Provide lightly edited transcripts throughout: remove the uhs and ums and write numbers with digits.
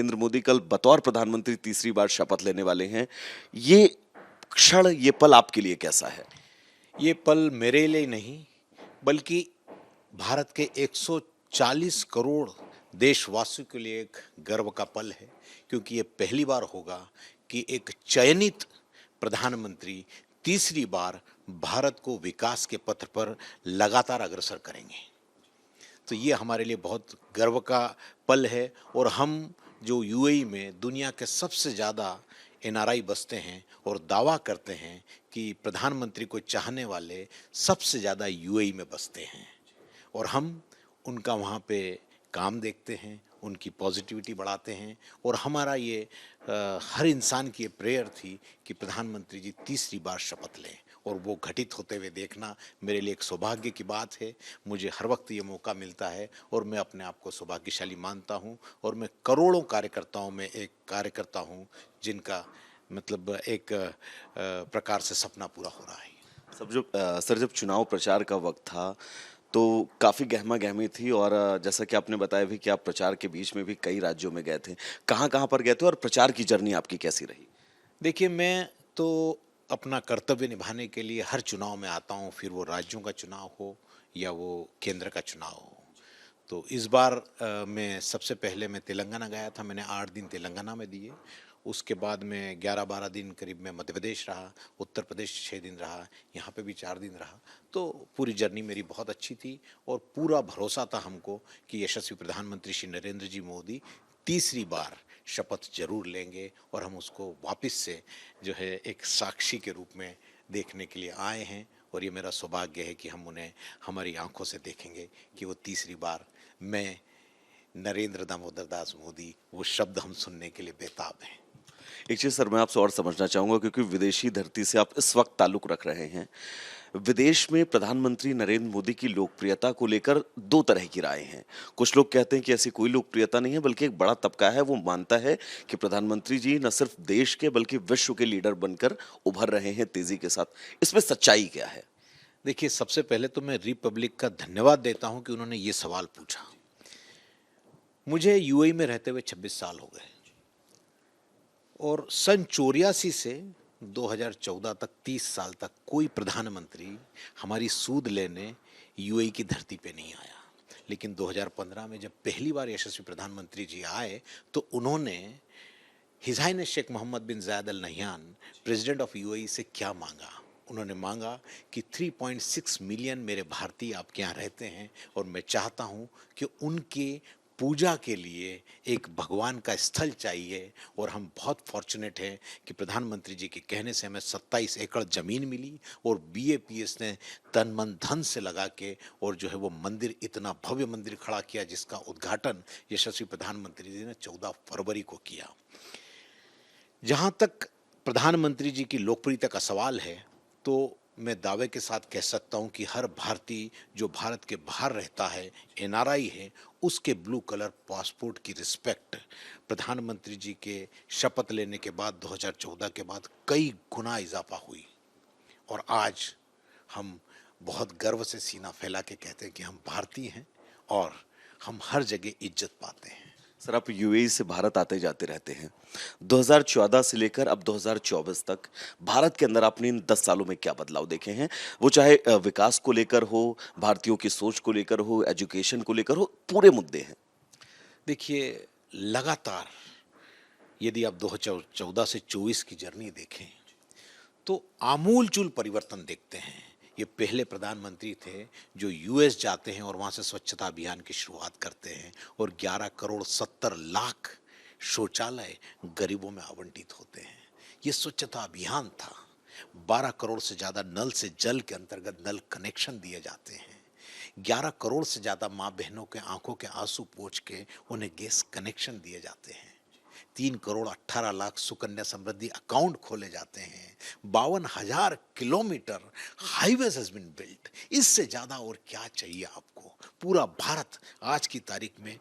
नरेंद्र मोदी कल बतौर प्रधानमंत्री तीसरी बार शपथ लेने वाले हैं। ये क्षण, ये पल आपके लिए कैसा है? ये पल मेरे लिए नहीं बल्कि भारत के 140 करोड़ देशवासियों के लिए एक गर्व का पल है, क्योंकि ये पहली बार होगा कि एक चयनित प्रधानमंत्री तीसरी बार भारत को विकास के पथ पर लगातार अग्रसर करेंगे। तो ये हमारे लिए बहुत गर्व का पल है। और हम जो यूएई में दुनिया के सबसे ज़्यादा एनआरआई बसते हैं और दावा करते हैं कि प्रधानमंत्री को चाहने वाले सबसे ज़्यादा यूएई में बसते हैं, और हम उनका वहाँ पे काम देखते हैं, उनकी पॉजिटिविटी बढ़ाते हैं। और हमारा ये हर इंसान की ये प्रेयर थी कि प्रधानमंत्री जी तीसरी बार शपथ लें, और वो घटित होते हुए देखना मेरे लिए एक सौभाग्य की बात है। मुझे हर वक्त ये मौका मिलता है और मैं अपने आप को सौभाग्यशाली मानता हूँ, और मैं करोड़ों कार्यकर्ताओं में एक कार्यकर्ता हूँ जिनका मतलब एक प्रकार से सपना पूरा हो रहा है। सर, जब चुनाव प्रचार का वक्त था तो काफी गहमा गहमी थी और जैसा कि आपने बताया भी कि आप प्रचार के बीच में भी कई राज्यों में गए थे। कहाँ कहाँ पर गए थे और प्रचार की जर्नी आपकी कैसी रही? देखिए, मैं तो अपना कर्तव्य निभाने के लिए हर चुनाव में आता हूँ, फिर वो राज्यों का चुनाव हो या वो केंद्र का चुनाव हो। तो इस बार मैं सबसे पहले मैं तेलंगाना गया था। मैंने 8 दिन तेलंगाना में दिए। उसके बाद मैं 11-12 दिन करीब मैं मध्य प्रदेश रहा, उत्तर प्रदेश 6 दिन रहा, यहाँ पे भी 4 दिन रहा। तो पूरी जर्नी मेरी बहुत अच्छी थी, और पूरा भरोसा था हमको कि यशस्वी प्रधानमंत्री श्री नरेंद्र जी मोदी तीसरी बार शपथ जरूर लेंगे, और हम उसको वापस से जो है एक साक्षी के रूप में देखने के लिए आए हैं। और ये मेरा सौभाग्य है कि हम उन्हें हमारी आंखों से देखेंगे कि वो तीसरी बार मैं नरेंद्र दामोदर दास मोदी, वो शब्द हम सुनने के लिए बेताब हैं। एक चीज सर, मैं आपसे और समझना चाहूंगा क्योंकि विदेशी धरती से आप इस वक्त ताल्लुक रख रहे हैं। विदेश में प्रधानमंत्री नरेंद्र मोदी की लोकप्रियता को लेकर दो तरह की राय हैं। कुछ लोग कहते हैं कि ऐसी कोई लोकप्रियता नहीं है, बल्कि एक बड़ा तबका है वो मानता है कि प्रधानमंत्री जी न सिर्फ देश के बल्कि विश्व के लीडर बनकर उभर रहे हैं तेजी के साथ। इसमें सच्चाई क्या है? देखिए, सबसे पहले तो मैं रिपब्लिक का धन्यवाद देता हूं कि उन्होंने ये सवाल पूछा। मुझे यूएई में रहते हुए 26 साल हो गए, और सन 84 से 2014 तक 30 साल तक कोई प्रधानमंत्री हमारी सूद लेने यूएई की धरती पे नहीं आया। लेकिन 2015 में जब पहली बार यशस्वी प्रधानमंत्री जी आए, तो उन्होंने हिज हाइनेस शेख मोहम्मद बिन जायद अल नह्यान, प्रेसिडेंट ऑफ यूएई, से क्या मांगा? उन्होंने मांगा कि 3.6 मिलियन मेरे भारतीय आपके यहाँ रहते हैं, और मैं चाहता हूँ कि उनके पूजा के लिए एक भगवान का स्थल चाहिए। और हम बहुत फॉर्चुनेट हैं कि प्रधानमंत्री जी के कहने से हमें 27 एकड़ ज़मीन मिली, और बीएपीएस ने तन मन धन से लगा के और जो है वो मंदिर, इतना भव्य मंदिर खड़ा किया, जिसका उद्घाटन यशस्वी प्रधानमंत्री जी ने 14 फरवरी को किया। जहाँ तक प्रधानमंत्री जी की लोकप्रियता का सवाल है, तो मैं दावे के साथ कह सकता हूँ कि हर भारतीय जो भारत के बाहर रहता है, एनआरआई है, उसके ब्लू कलर पासपोर्ट की रिस्पेक्ट प्रधानमंत्री जी के शपथ लेने के बाद 2014 के बाद कई गुना इजाफा हुई। और आज हम बहुत गर्व से सीना फैला के कहते हैं कि हम भारतीय हैं, और हम हर जगह इज्जत पाते हैं। सर, आप यूएई से भारत आते जाते रहते हैं। 2014 से लेकर अब 2024 तक भारत के अंदर आपने इन 10 सालों में क्या बदलाव देखे हैं? वो चाहे विकास को लेकर हो, भारतीयों की सोच को लेकर हो, एजुकेशन को लेकर हो, पूरे मुद्दे हैं। देखिए, लगातार यदि आप 2014 से 24 की जर्नी देखें, तो आमूलचूल परिवर्तन देखते हैं। ये पहले प्रधानमंत्री थे जो यूएस जाते हैं और वहाँ से स्वच्छता अभियान की शुरुआत करते हैं, और 11 करोड़ 70 लाख शौचालय गरीबों में आवंटित होते हैं। ये स्वच्छता अभियान था। 12 करोड़ से ज़्यादा नल से जल के अंतर्गत नल कनेक्शन दिए जाते हैं। 11 करोड़ से ज़्यादा माँ बहनों के आंखों के आंसू पोंछ के उन्हें गैस कनेक्शन दिए जाते हैं। 3 करोड़ 18 लाख सुकन्या समृद्धि अकाउंट खोले जाते हैं। 52,000 kilometre highways has been built. इससे ज्यादा और क्या चाहिए आपको? पूरा भारत आज की तारीख में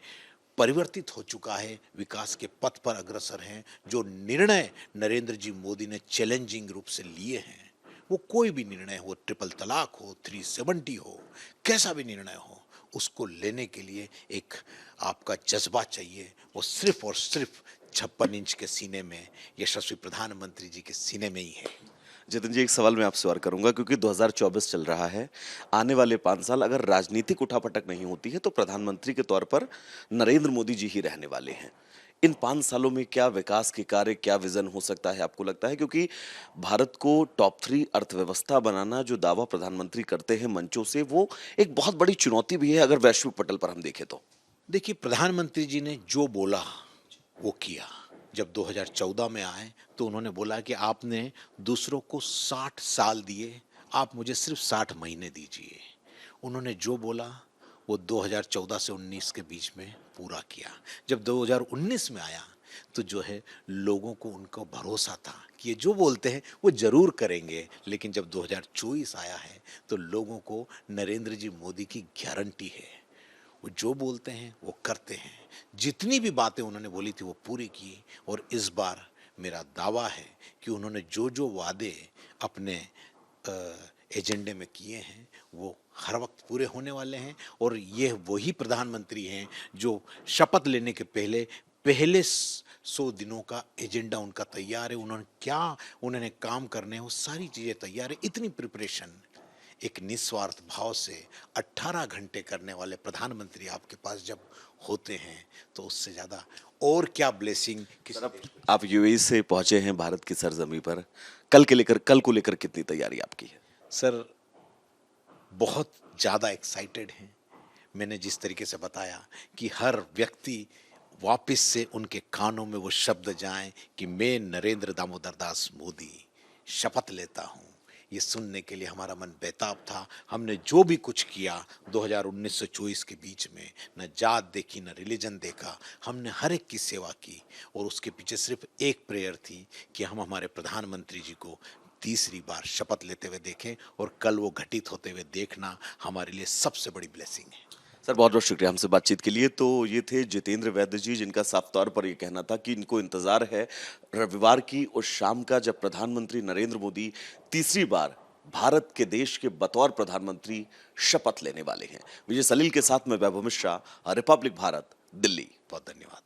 परिवर्तित हो चुका है, विकास के पथ पर अग्रसर हैं। जो निर्णय नरेंद्र जी मोदी ने चैलेंजिंग रूप से लिए हैं, वो कोई भी निर्णय हो, ट्रिपल तलाक हो, 370 हो, कैसा भी निर्णय हो, उसको लेने के लिए एक आपका जज्बा चाहिए, वो सिर्फ और सिर्फ 56 इंच के सीने में, यशस्वी प्रधानमंत्री जी के सीने में ही है। जितिन जी, एक सवाल मैं आपसे और करूंगा क्योंकि 2024 चल रहा है। आने वाले 5 साल अगर राजनीतिक उठापटक नहीं होती है तो प्रधानमंत्री के तौर पर नरेंद्र मोदी जी ही रहने वाले हैं। इन 5 सालों में क्या विकास के कार्य, क्या विजन हो सकता है आपको लगता है? क्योंकि भारत को टॉप 3 अर्थव्यवस्था बनाना जो दावा प्रधानमंत्री करते हैं मंचों से, वो एक बहुत बड़ी चुनौती भी है अगर वैश्विक पटल पर हम देखें तो। देखिए, प्रधानमंत्री जी ने जो बोला वो किया। जब 2014 में आए तो उन्होंने बोला कि आपने दूसरों को 60 साल दिए, आप मुझे सिर्फ 60 महीने दीजिए। उन्होंने जो बोला वो 2014 से 19 के बीच में पूरा किया। जब 2019 में आया तो जो है लोगों को उनको भरोसा था कि ये जो बोलते हैं वो जरूर करेंगे, लेकिन जब 2024 आया है तो लोगों को नरेंद्र जी मोदी की गारंटी है, वो जो बोलते हैं वो करते हैं। जितनी भी बातें उन्होंने बोली थी वो पूरी की, और इस बार मेरा दावा है कि उन्होंने जो जो वादे अपने एजेंडे में किए हैं वो हर वक्त पूरे होने वाले हैं। और ये वही प्रधानमंत्री हैं जो शपथ लेने के पहले पहले 100 दिनों का एजेंडा उनका तैयार है। उन्होंने काम करने हैं वो सारी चीज़ें तैयार है। इतनी प्रिपरेशन एक निस्वार्थ भाव से 18 घंटे करने वाले प्रधानमंत्री आपके पास जब होते हैं तो उससे ज़्यादा और क्या ब्लेसिंग किसी देश को। आप यूएई से पहुंचे हैं भारत की सरजमी पर। कल को लेकर कितनी तैयारी आपकी है? सर, बहुत ज़्यादा एक्साइटेड हैं। मैंने जिस तरीके से बताया कि हर व्यक्ति वापस से उनके कानों में वो शब्द जाएं कि मैं नरेंद्र दामोदर दास मोदी शपथ लेता हूँ, ये सुनने के लिए हमारा मन बेताब था। हमने जो भी कुछ किया 2019 से 24 के बीच में, न जात देखी न रिलीजन देखा, हमने हर एक की सेवा की। और उसके पीछे सिर्फ एक प्रेयर थी कि हम हमारे प्रधानमंत्री जी को तीसरी बार शपथ लेते हुए देखें, और कल वो घटित होते हुए देखना हमारे लिए सबसे बड़ी ब्लेसिंग है। सर, बहुत बहुत शुक्रिया हमसे बातचीत के लिए। तो ये थे जितेंद्र वैद्य जी, जिनका साफ तौर पर ये कहना था कि इनको इंतजार है रविवार की उस शाम का जब प्रधानमंत्री नरेंद्र मोदी तीसरी बार भारत के देश के बतौर प्रधानमंत्री शपथ लेने वाले हैं। विजय सलील के साथ मैं वैभव मिश्रा, रिपब्लिक भारत, दिल्ली। बहुत धन्यवाद।